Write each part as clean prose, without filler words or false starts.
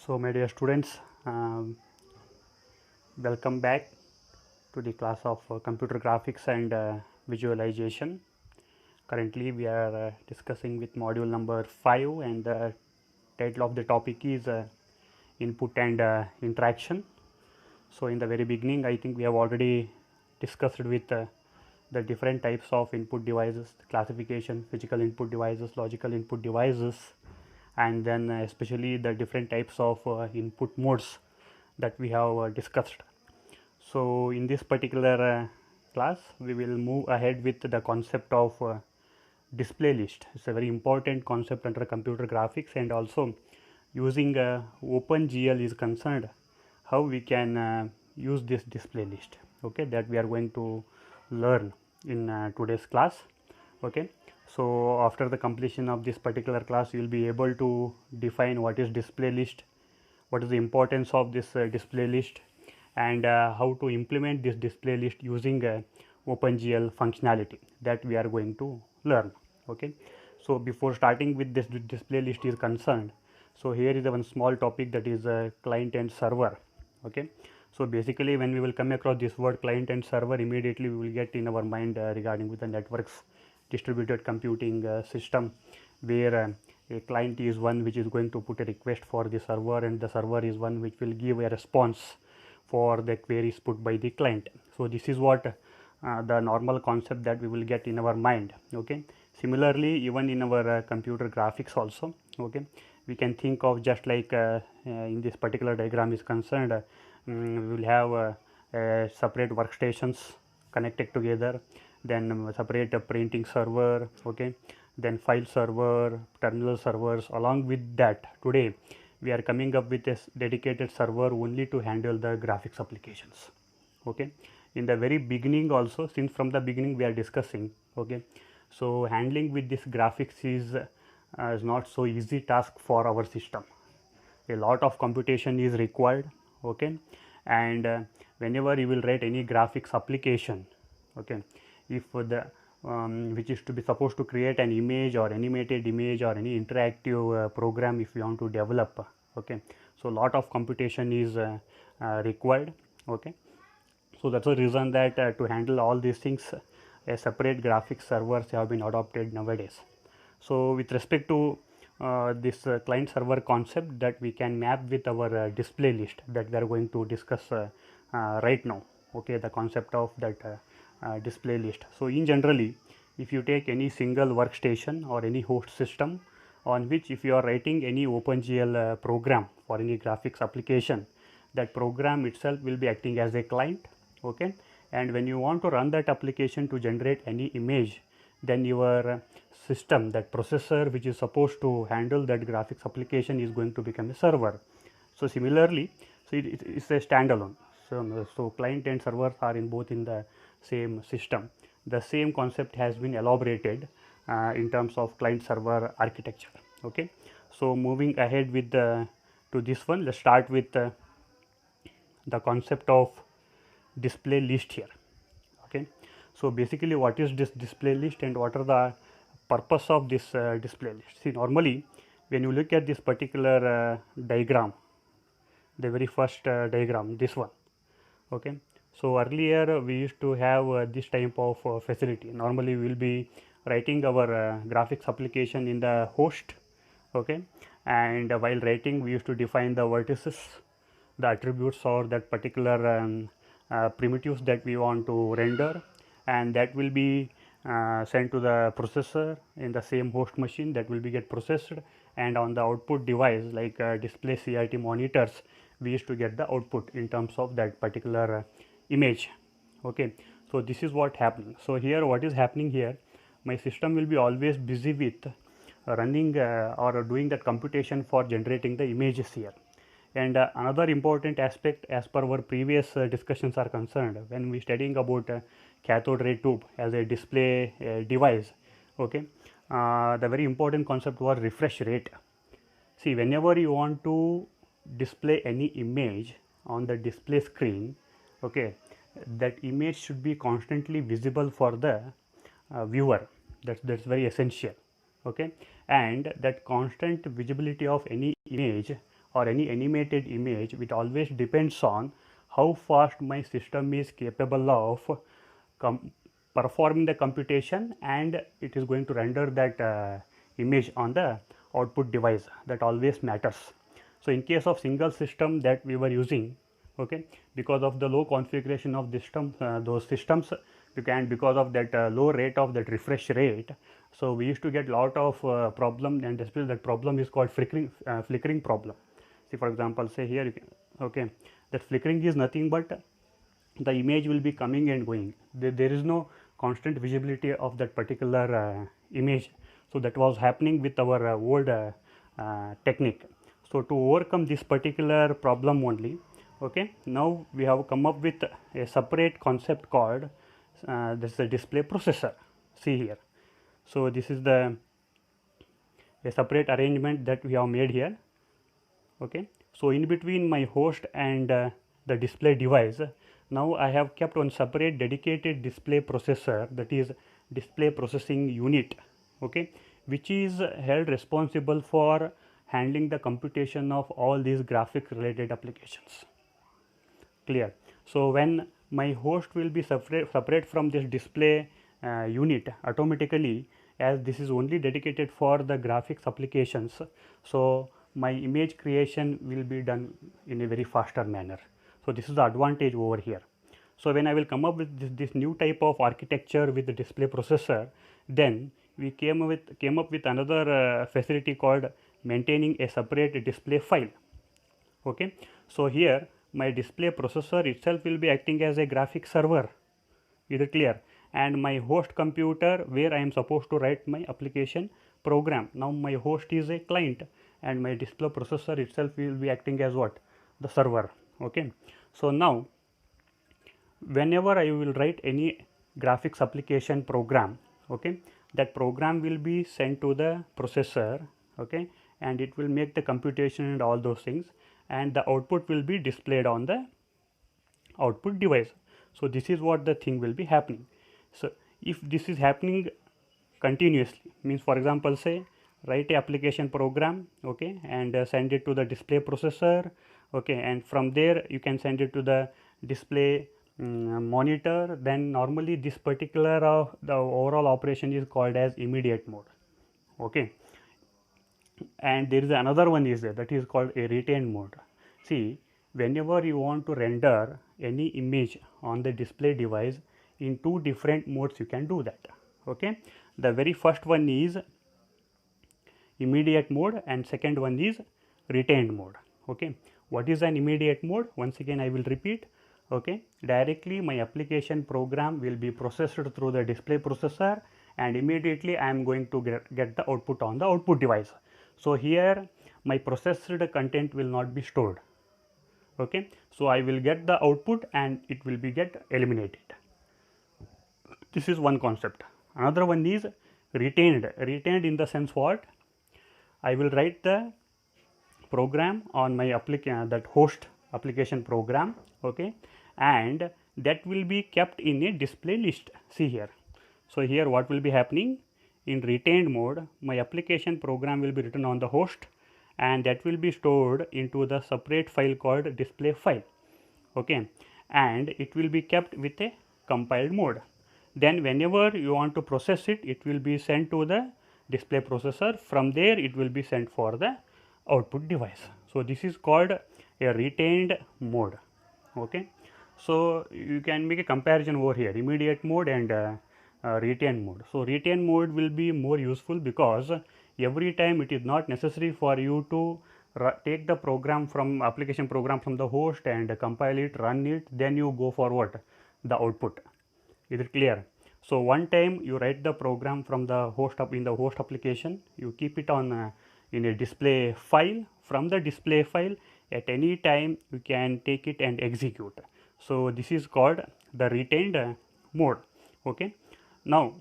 So, my dear students, um, welcome back to the class of computer graphics and visualization. Currently, we are discussing with module number 5, and the title of the topic is input and interaction. So, in the very beginning, I think we have already discussed with the different types of input devices, classification, physical input devices, logical input devices, and then especially the different types of input modes that we have discussed. So, in this particular class, we will move ahead with the concept of display list. It's a very important concept under computer graphics, and also using OpenGL is concerned, how we can use this display list. Okay, that we are going to learn in today's class. Okay, so after the completion of this particular class, you will be able to define what is display list, what is the importance of this display list, and how to implement this display list using OpenGL functionality that we are going to learn. Okay, so before starting with this display list is concerned, so here is one small topic, that is client and server. Okay, so basically when we will come across this word client and server, immediately we will get in our mind regarding with the networks, distributed computing system, where a client is one which is going to put a request for the server, and the server is one which will give a response for the queries put by the client. So this is what the normal concept that we will get in our mind. Okay, similarly even in our computer graphics also, okay, we can think of just like in this particular diagram is concerned, we will have separate workstations connected together, then separate printing server, okay, then file server, terminal servers. Along with that, today we are coming up with a dedicated server only to handle the graphics applications. Okay, in the very beginning also, since from the beginning we are discussing, okay, so handling with this graphics is not so easy task for our system. A lot of computation is required. Okay, and whenever you will write any graphics application, okay, if the which is to be supposed to create an image or animated image or any interactive program, if you want to develop, okay, so lot of computation is required. Okay, so that's the reason that to handle all these things, a separate graphics servers have been adopted nowadays. So with respect to this client server concept, that we can map with our display list that we are going to discuss right now. Okay, the concept of that display list. So in generally, if you take any single workstation or any host system on which if you are writing any OpenGL program for any graphics application, that program itself will be acting as a client. Okay, and when you want to run that application to generate any image, then your system, that processor which is supposed to handle that graphics application, is going to become a server. So similarly, so it is a standalone. So client and servers are in both in the same system. The same concept has been elaborated in terms of client server architecture. Okay, so moving ahead with the to this one, let's start with the concept of display list here. Okay, so basically what is this display list and what are the purpose of this display list? See, normally when you look at this particular diagram, the very first diagram, this one, okay, so earlier we used to have this type of facility. Normally we will be writing our graphics application in the host. Okay, and while writing we used to define the vertices, the attributes or that particular primitives that we want to render, and that will be sent to the processor in the same host machine, that will be get processed, and on the output device like display CRT monitors, we used to get the output in terms of that particular image. Okay, so this is what happening. So here what is happening here, my system will be always busy with running or doing that computation for generating the images here. And another important aspect, as per our previous discussions are concerned, when we studying about cathode ray tube as a display device, okay, the very important concept was refresh rate. See, whenever you want to display any image on the display screen, okay, that image should be constantly visible for the viewer. That's very essential. Okay, and that constant visibility of any image or any animated image, it always depends on how fast my system is capable of performing the computation, and it is going to render that image on the output device. That always matters. So in case of single system that we were using, okay, because of the low configuration of this system, those systems, because of that low rate of that refresh rate, so we used to get lot of problem, and especially that problem is called flickering problem. See, for example, say here you can, okay, that flickering is nothing but the image will be coming and going. There is no constant visibility of that particular image. So that was happening with our old technique. So to overcome this particular problem only, okay, now we have come up with a separate concept called this is a display processor. See here. So this is a separate arrangement that we have made here. Okay. So in between my host and the display device, now I have kept one separate dedicated display processor, that is display processing unit, okay, which is held responsible for handling the computation of all these graphic related applications. Clear? So when my host will be separate from this display unit automatically, as this is only dedicated for the graphics applications, so my image creation will be done in a very faster manner. So this is the advantage over here. So when I will come up with this new type of architecture with the display processor, then we came up with another facility called maintaining a separate display file. Okay. So here my display processor itself will be acting as a graphic server. Is it clear? And my host computer, where I am supposed to write my application program. Now my host is a client, and my display processor itself will be acting as what? The server. Okay. So now whenever I will write any graphics application program, okay, that program will be sent to the processor, okay, and it will make the computation and all those things, and the output will be displayed on the output device. So this is what the thing will be happening. So if this is happening continuously, means for example, say write a application program, okay, and send it to the display processor, okay, and from there you can send it to the display monitor. Then normally this particular the overall operation is called as immediate mode, okay. And there is another one is there, that is called a retained mode. See, whenever you want to render any image on the display device in two different modes, you can do that, okay. The very first one is immediate mode and second one is retained mode, okay. What is an immediate mode? Once again I will repeat, okay. Directly my application program will be processed through the display processor, and immediately I am going to get the output on the output device. So here my processed content will not be stored, okay. So I will get the output and it will be get eliminated. This is one concept. Another one is retained. Retained in the sense what? I will write the program on my that host application program, okay, and that will be kept in a display list. See here. So here what will be happening? In retained mode, my application program will be written on the host, and that will be stored into the separate file called display file, okay, and it will be kept with a compiled mode. Then whenever you want to process it, it will be sent to the display processor. From there it will be sent for the output device. So this is called a retained mode, okay. So you can make a comparison over here, immediate mode and retained mode. So retained mode will be more useful because every time it is not necessary for you to take the program from application program from the host and compile it, run it, then you go for what? The output. Is it clear? So one time you write the program from the host in the host application, you keep it on in a display file. From the display file, at any time you can take it and execute. So this is called the retained mode, okay. Now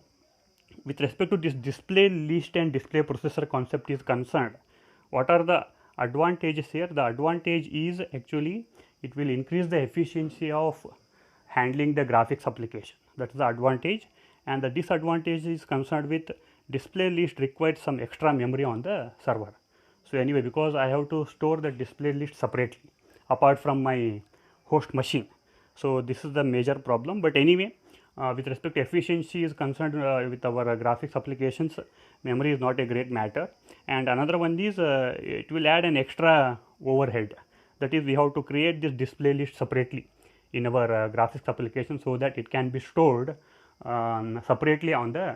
with respect to this display list and display processor concept is concerned, what are the advantages here? The advantage is actually it will increase the efficiency of handling the graphics application. That is the advantage. And the disadvantage is concerned with display list requires some extra memory on the server. So anyway, because I have to store the display list separately apart from my host machine, so this is the major problem. But anyway, with respect to efficiency is concerned, with our graphics applications, memory is not a great matter. And another one is it will add an extra overhead, that is we have to create this display list separately in our graphics application, so that it can be stored separately on the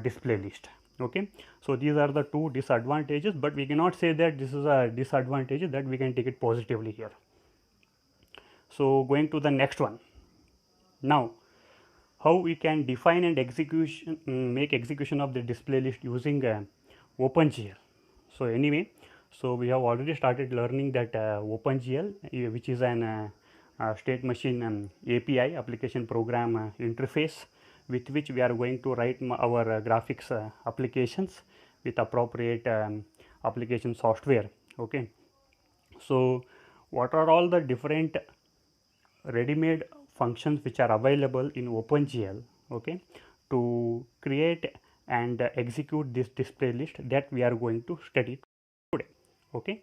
display list. Okay, so these are the two disadvantages, but we cannot say that this is a disadvantage, that we can take it positively here. So going to the next one. Now how we can define and make execution of the display list using OpenGL. So anyway, so we have already started learning that OpenGL, which is an state machine API, application program interface, with which we are going to write our graphics applications with appropriate application software. Okay, so what are all the different ready-made functions which are available in OpenGL, okay, to create and execute this display list, that we are going to study today. Okay,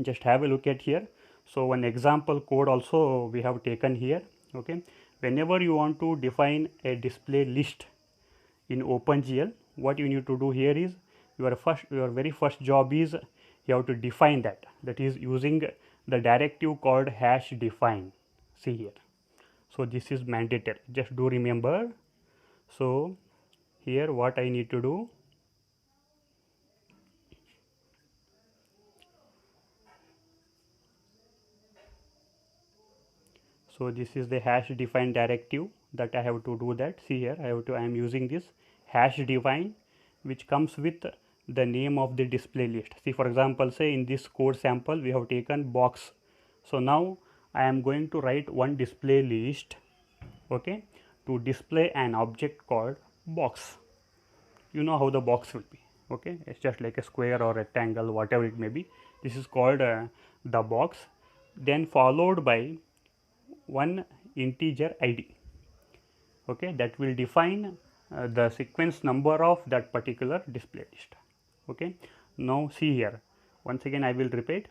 just have a look at here. So one example code also we have taken here. Okay, whenever you want to define a display list in OpenGL, what you need to do here is your very first job is you have to define that is using the directive called hash define. See here, so this is mandatory, just do remember. So here what I need to do, so this is the hash define directive that I have to do that. See here, I am using this hash define, which comes with the name of the display list. See, for example, say in this code sample we have taken box. So now I am going to write one display list, okay, to display an object called box. You know how the box will be. Okay, it's just like a square or rectangle, whatever it may be. This is called the box, then followed by one integer id, okay, that will define the sequence number of that particular display list. Okay, now see here, once again I will repeat,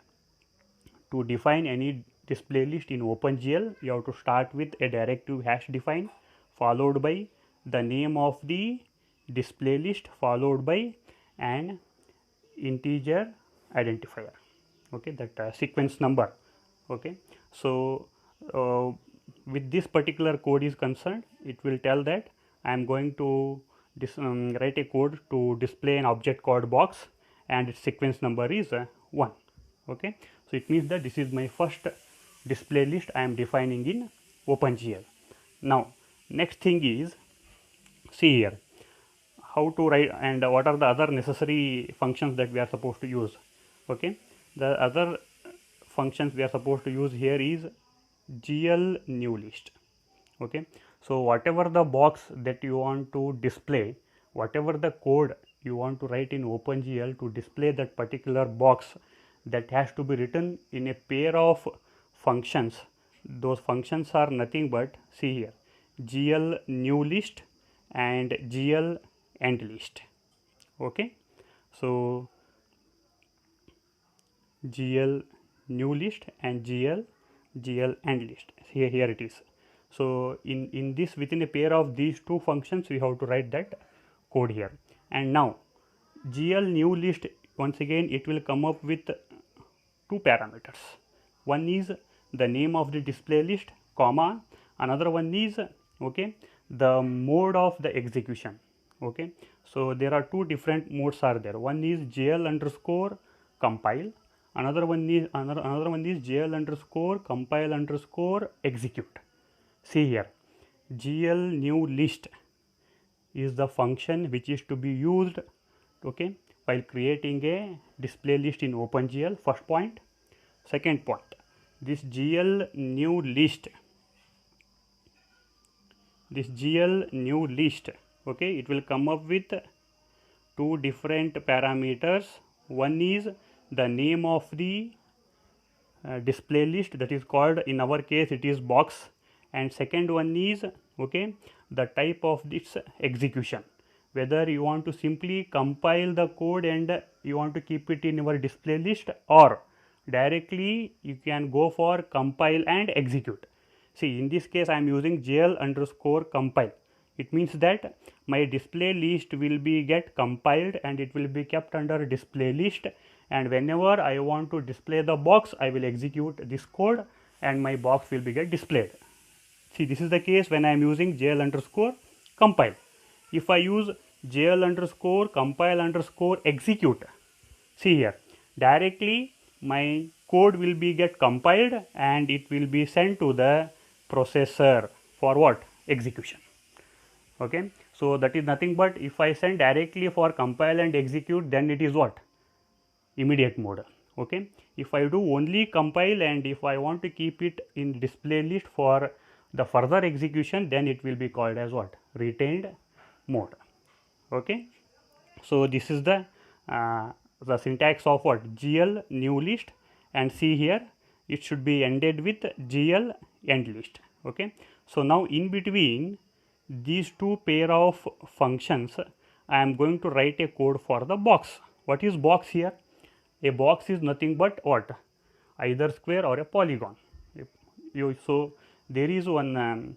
to define any display list in OpenGL, you have to start with a directive hash define, followed by the name of the display list, followed by an integer identifier, okay, that sequence number. Okay, so with this particular code is concerned, it will tell that I am going to write a code to display an object called box, and its sequence number is 1. Okay, so it means that this is my first display list I am defining in OpenGL. Now next thing is, see here, how to write and what are the other necessary functions that we are supposed to use. Okay, the other functions we are supposed to use here is GL new list. Okay, so whatever the box that you want to display, whatever the code you want to write in OpenGL to display that particular box, that has to be written in a pair of functions. Those functions are nothing but, see here, GL new list and GL end list. Okay, so GL new list and GL end list. Here it is. So in this, within a pair of these two functions, we have to write that code here. And now GL new list, once again it will come up with two parameters. One is the name of the display list, comma, another one is, okay, the mode of the execution. Okay, so there are two different modes are there. One is GL underscore compile, another one is GL underscore compile underscore execute. See here, GL new list is the function which is to be used, okay, while creating a display list in OpenGL. First point. Second point, this GL new list, okay, it will come up with two different parameters. One is the name of the display list, that is called, in our case it is box, and second one is, okay, the type of this execution, whether you want to simply compile the code and you want to keep it in your display list, or directly you can go for compile and execute. See, in this case I am using GL_compile. It means that my display list will be get compiled and it will be kept under display list, and whenever I want to display the box, I will execute this code and my box will be get displayed. See, this is the case when I am using GL_compile. If I use GL_compile_execute, see here, directly my code will be get compiled and it will be sent to the processor for what? Execution. Okay, so that is nothing but if I send directly for compile and execute, then it is what? Immediate mode. Okay, if I do only compile and if I want to keep it in display list for the further execution, then it will be called as what? Retained mode. Okay, so this is the syntax of what? GL new list, and see here it should be ended with GL end list. Okay, so now in between these two pair of functions, I am going to write a code for the box. What is box here? A box is nothing but what? Either square or a polygon. So there is one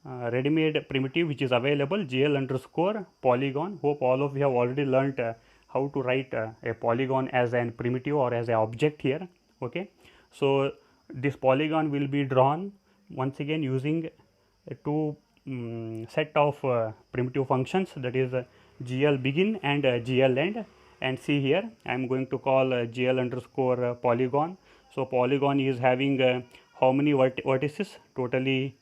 ready-made primitive which is available, GL_polygon. Hope all of you have already learnt how to write a polygon as an primitive or as an object here. Okay, so this polygon will be drawn once again using two set of primitive functions, that is GL begin and GL end. And see here I am going to call GL_polygon. So polygon is having how many vertices? Totally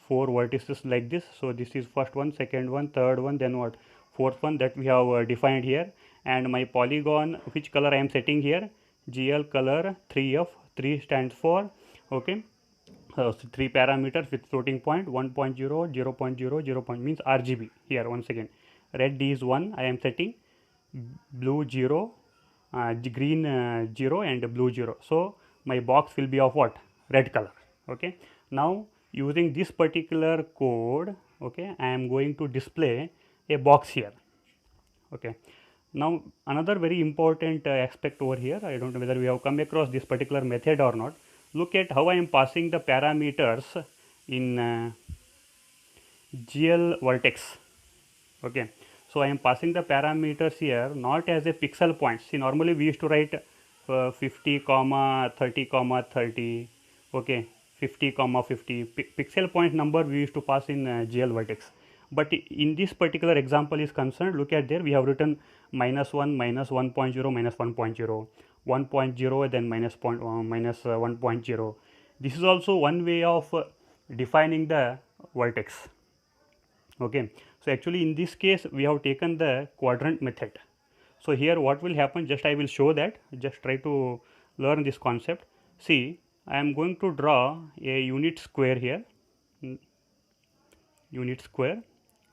4 vertices like this. So this is first one, second one, third one, then what? Fourth one that we have defined here. And my polygon, which color I am setting here? GL color 3F. 3 stands for, okay, 3 parameters with floating point 1.0, 0.0, 0. Means RGB. Here once again, red is 1 I am setting, blue 0, green 0 and blue 0. So my box will be of what? Red color. Okay, now using this particular code, okay, I am going to display a box here. Okay, now another very important aspect over here, I don't know whether we have come across this particular method or not. Look at how I am passing the parameters in GL vertex. Okay, so I am passing the parameters here not as a pixel point. See, normally we used to write 50 comma 30 comma 30, okay, 50 comma 50 pixel point number we used to pass in GL vertex. But in this particular example is concerned, look at there, we have written -1, -1.0, -1.0, 1.0, then -1.0. This is also one way of defining the vertex. Okay, so actually in this case we have taken the quadrant method. So here what will happen, just I will show that, just try to learn this concept. See, I am going to draw a unit square here, unit square.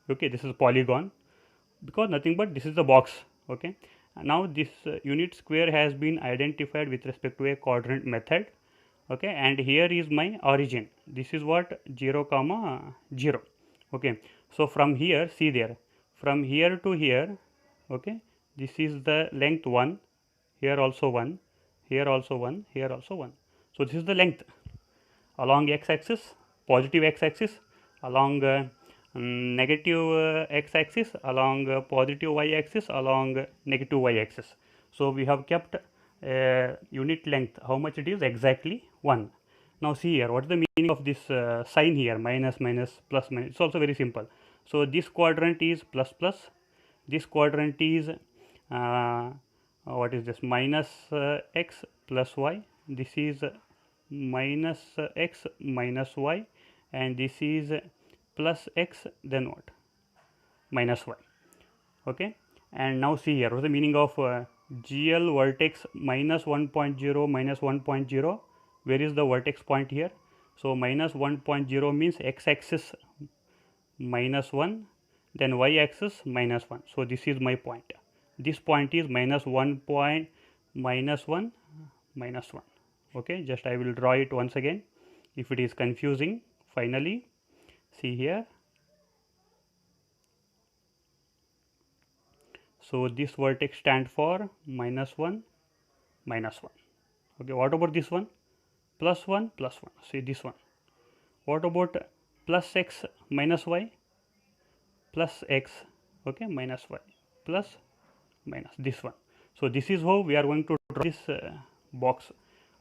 Okay, this is polygon because nothing but this is the box. Okay, now this unit square has been identified with respect to a quadrant method. Okay, and here is my origin. This is what? 0 comma 0. Okay, so from here, see there, from here to here, okay, this is the length 1, here also 1, here also 1, here also 1. So this is the length along x-axis, positive x-axis, along negative x-axis, along positive y-axis, along negative y-axis. So we have kept unit length, how much it is? Exactly 1. Now see here, what is the meaning of this sign here, minus, minus, plus, minus? It's also very simple. So this quadrant is plus, plus, this quadrant is what is this? Minus x plus y, this is minus x minus y, and this is plus x, then what? Minus y. Okay, and now see here, what is the meaning of GL vertex minus 1.0, minus 1.0? Where is the vertex point here? So minus 1.0 means x-axis minus 1, then y-axis minus 1. So this is my point. This point is minus 1 point, minus 1, minus 1. Okay, just I will draw it once again if it is confusing. Finally, see here, So this vertex stand for minus 1, minus 1. Okay, what about this one? Plus 1, plus 1. See this one. What about plus x minus y? Plus x, okay, minus y, plus minus this one. So this is how we are going to draw this box.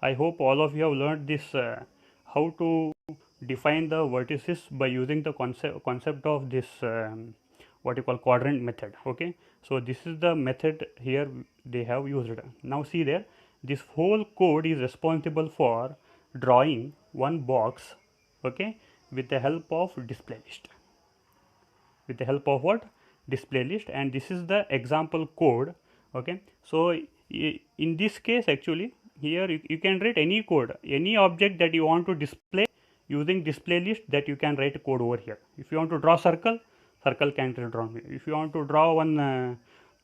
I hope all of you have learned this how to define the vertices by using the concept of this what you call quadrant method. Okay, so this is the method here they have used. Now see there, this whole code is responsible for drawing one box, okay, with the help of display list. With the help of what? Display list, and this is the example code. Okay, so in this case actually here you can write any code, any object that you want to display using display list, that you can write code over here. If you want to draw circle, circle can be drawn. If you want to draw one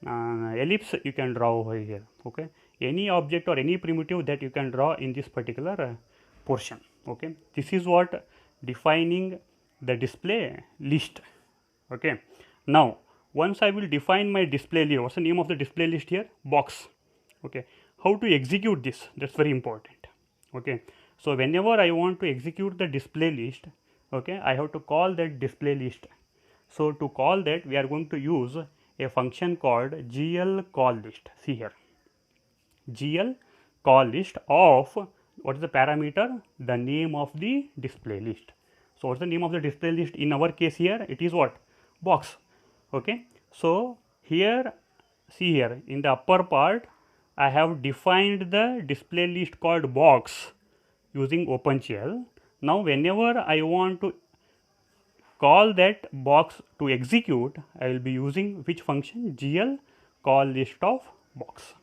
ellipse, you can draw over here. Okay, any object or any primitive that you can draw in this particular portion. Okay, this is what defining the display list. Okay, now once I will define my display list, what's the name of the display list here? Box. Okay, how to execute this? That's very important. Okay, so whenever I want to execute the display list, okay, I have to call that display list. So to call that, we are going to use a function called GL call list. See here, GL call list of what is the parameter? The name of the display list. So what's the name of the display list? In our case here, it is what? Box. Okay, so here, see here in the upper part, I have defined the display list called box using OpenGL. Now whenever I want to call that box to execute, I will be using which function? GL call list of box.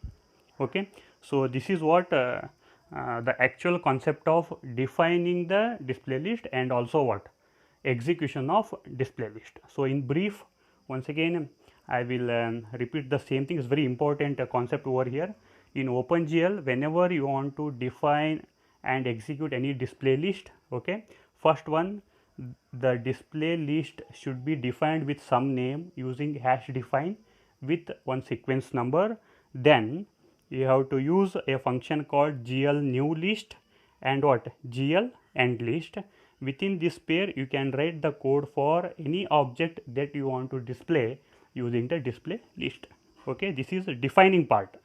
Okay, so this is what the actual concept of defining the display list and also what? Execution of display list. So in brief, once again I will repeat the same thing. It's very important concept over here. In OpenGL, whenever you want to define and execute any display list, okay, first one, the display list should be defined with some name using hash define with one sequence number. Then you have to use a function called GL new list and what? GL end list. Within this pair, you can write the code for any object that you want to display using the display list. Okay, this is the defining part.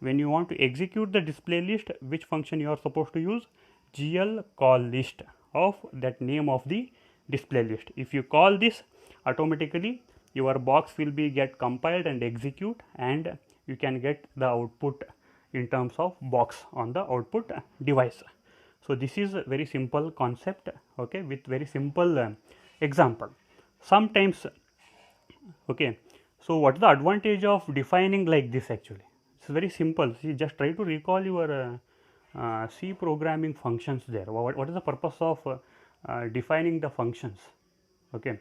When you want to execute the display list, which function you are supposed to use? GL call list of that name of the display list. If you call this, automatically your box will be get compiled and execute, and you can get the output in terms of box on the output device. So this is a very simple concept, okay, with very simple example. Sometimes, okay, so what is the advantage of defining like this? Actually, it's very simple. See, just try to recall your C programming functions there. What is the purpose of defining the functions? Okay,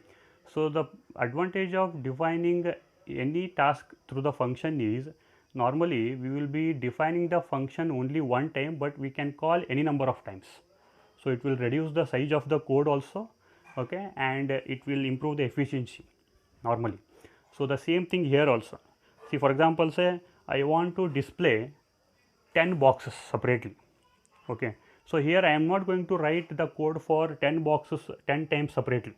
so the advantage of defining any task through the function is, normally we will be defining the function only one time, but we can call any number of times. So it will reduce the size of the code also, okay, and it will improve the efficiency normally. So the same thing here also. See, for example, say I want to display 10 boxes separately. Okay, so here I am not going to write the code for 10 boxes 10 times separately.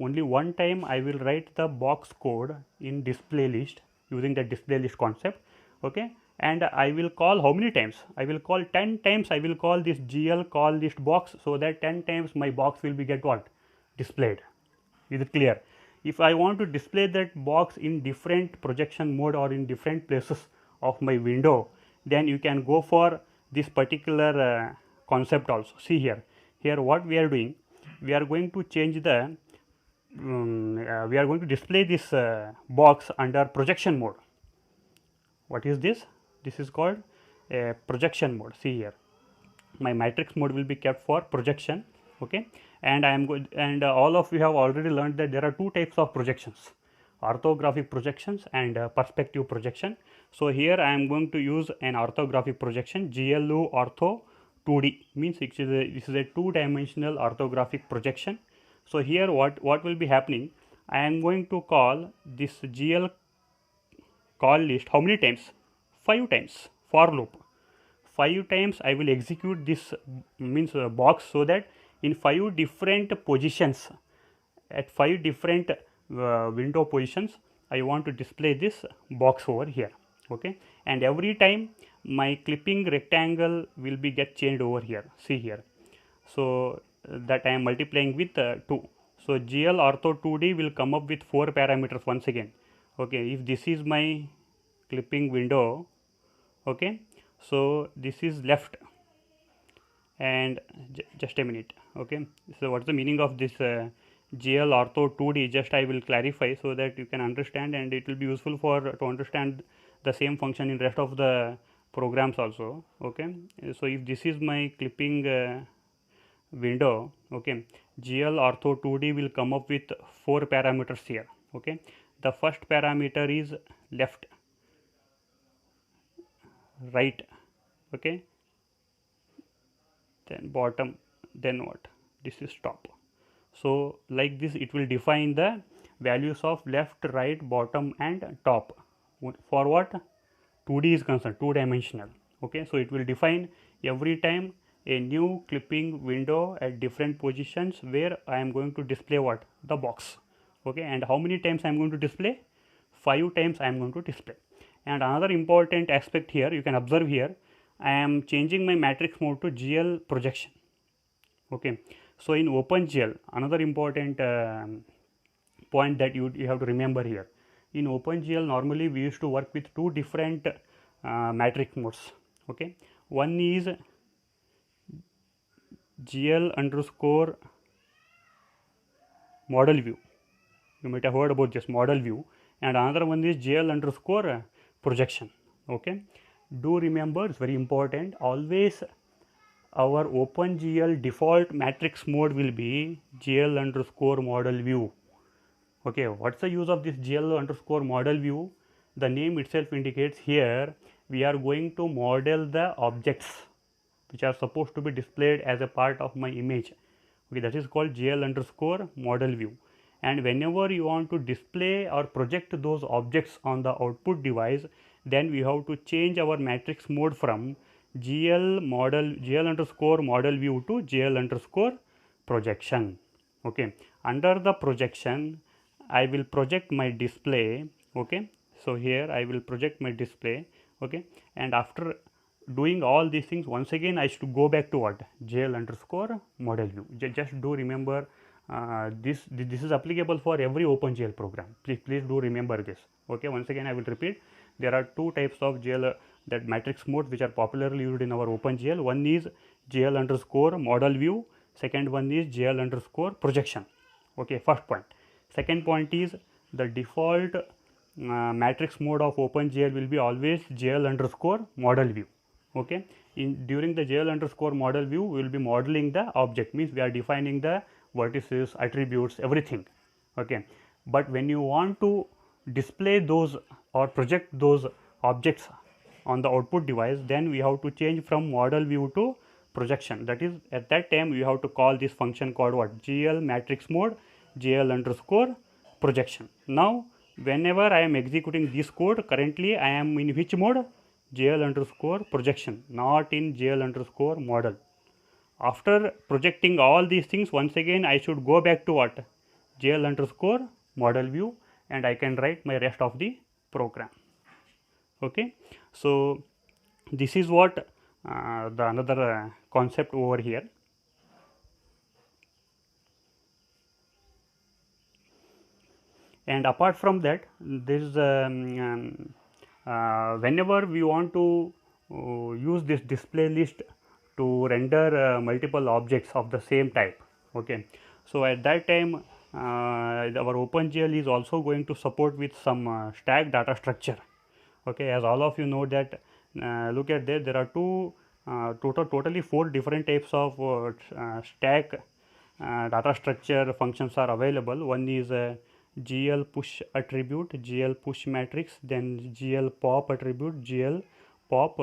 Only one time I will write the box code in display list using the display list concept. Okay, and I will call how many times? I will call 10 times. I will call this GL call list box, so that 10 times my box will be get what? Displayed. Is it clear? If I want to display that box in different projection mode or in different places of my window, then you can go for this particular concept also. See here, what we are doing, we are going to change the we are going to display this box under projection mode. What is this? This is called a projection mode. See here, my matrix mode will be kept for projection. Okay, and I am good, and all of you have already learned that there are two types of projections: orthographic projections and perspective projection. So here I am going to use an orthographic projection. GLU ortho 2D means this is a two-dimensional orthographic projection. So here what will be happening? I am going to call this GL call list how many times? 5 times. For loop 5 times I will execute this means box, so that in 5 different positions, at 5 different window positions, I want to display this box over here. Okay, and every time my clipping rectangle will be get changed over here. See here. So that I am multiplying with 2. So GL ortho 2D will come up with 4 parameters once again. Okay, if this is my clipping window, okay, so this is left, and just a minute. Okay, so what's the meaning of this GL ortho 2D? Just I will clarify so that you can understand, and it will be useful for to understand the same function in rest of the programs also. Okay, so if this is my clipping window, okay, GL ortho 2D will come up with 4 parameters here. Okay, the first parameter is left, right, okay, then bottom, then what, this is top. So like this it will define the values of left, right, bottom and top. For what? 2D is concerned, 2 dimensional. Okay, so it will define every time a new clipping window at different positions where I am going to display what? The box. Okay, and how many times I am going to display? 5 times I am going to display. And another important aspect here, you can observe here, I am changing my matrix mode to GL projection. Okay, so in OpenGL, another important point that you have to remember here, in OpenGL normally we used to work with 2 different matrix modes. Okay, one is GL underscore model view, you might have heard about this model view, and another one is GL underscore projection. Okay, do remember, it's very important, always our OpenGL default matrix mode will be GL underscore model view. Okay, what's the use of this GL underscore model view? The name itself indicates here we are going to model the objects which are supposed to be displayed as a part of my image. Okay, that is called GL underscore model view. And whenever you want to display or project those objects on the output device, then we have to change our matrix mode from GL underscore model view to GL underscore projection. Okay, under the projection I will project my display. Okay, so here I will project my display. Okay, and after doing all these things, once again I should go back to what? GL underscore model view. Just do remember this is applicable for every OpenGL program. Please do remember this. Okay, once again I will repeat, there are 2 types of GL that matrix mode which are popularly used in our OpenGL. One is GL underscore model view, second one is GL underscore projection. Okay, first point. Second point is the default matrix mode of OpenGL will be always GL underscore model view. Okay, during the GL underscore model view we will be modeling the object, means we are defining the vertices, attributes, everything. Okay, but when you want to display those or project those objects on the output device, then we have to change from model view to projection. That is, at that time we have to call this function called what? GL matrix mode GL underscore projection. Now whenever I am executing this code, currently I am in which mode? GL underscore projection, not in GL underscore model. After projecting all these things, once again I should go back to what? GL underscore model view, and I can write my rest of the program. Okay, so this is what the another concept over here. And apart from that, this whenever we want to use this display list to render multiple objects of the same type. Okay, so at that time our OpenGL is also going to support with some stack data structure. Okay, as all of you know that, look at there are totally 4 different types of stack data structure functions are available. One is GL push attribute, GL push matrix, then GL pop attribute, GL pop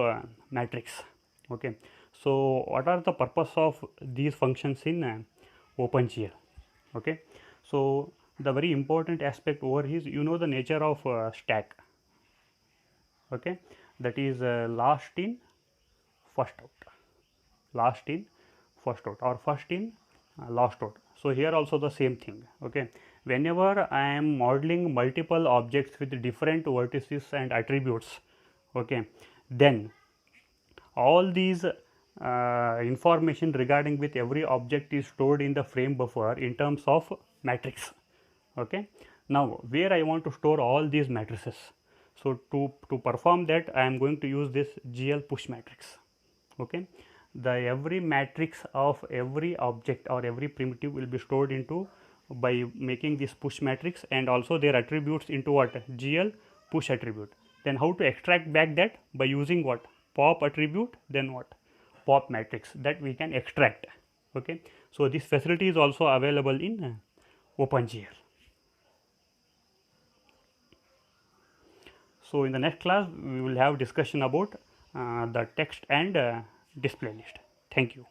matrix. Okay, so what are the purpose of these functions in OpenGL? Okay, so the very important aspect over is, you know, the nature of stack. okay, that is last in first out, last in first out, or first in last out. So here also the same thing, okay. Whenever I am modeling multiple objects with different vertices and attributes, okay, then all these information regarding with every object is stored in the frame buffer in terms of matrix, okay. Now where I want to store all these matrices, so to perform that I am going to use this GL push matrix, okay. The every matrix of every object or every primitive will be stored into by making this push matrix, and also their attributes into what, GL push attribute. Then how to extract back that, by using what, pop attribute, then what, pop matrix, that we can extract, okay. So this facility is also available in OpenGL. So in the next class we will have discussion about the text and display list. Thank you.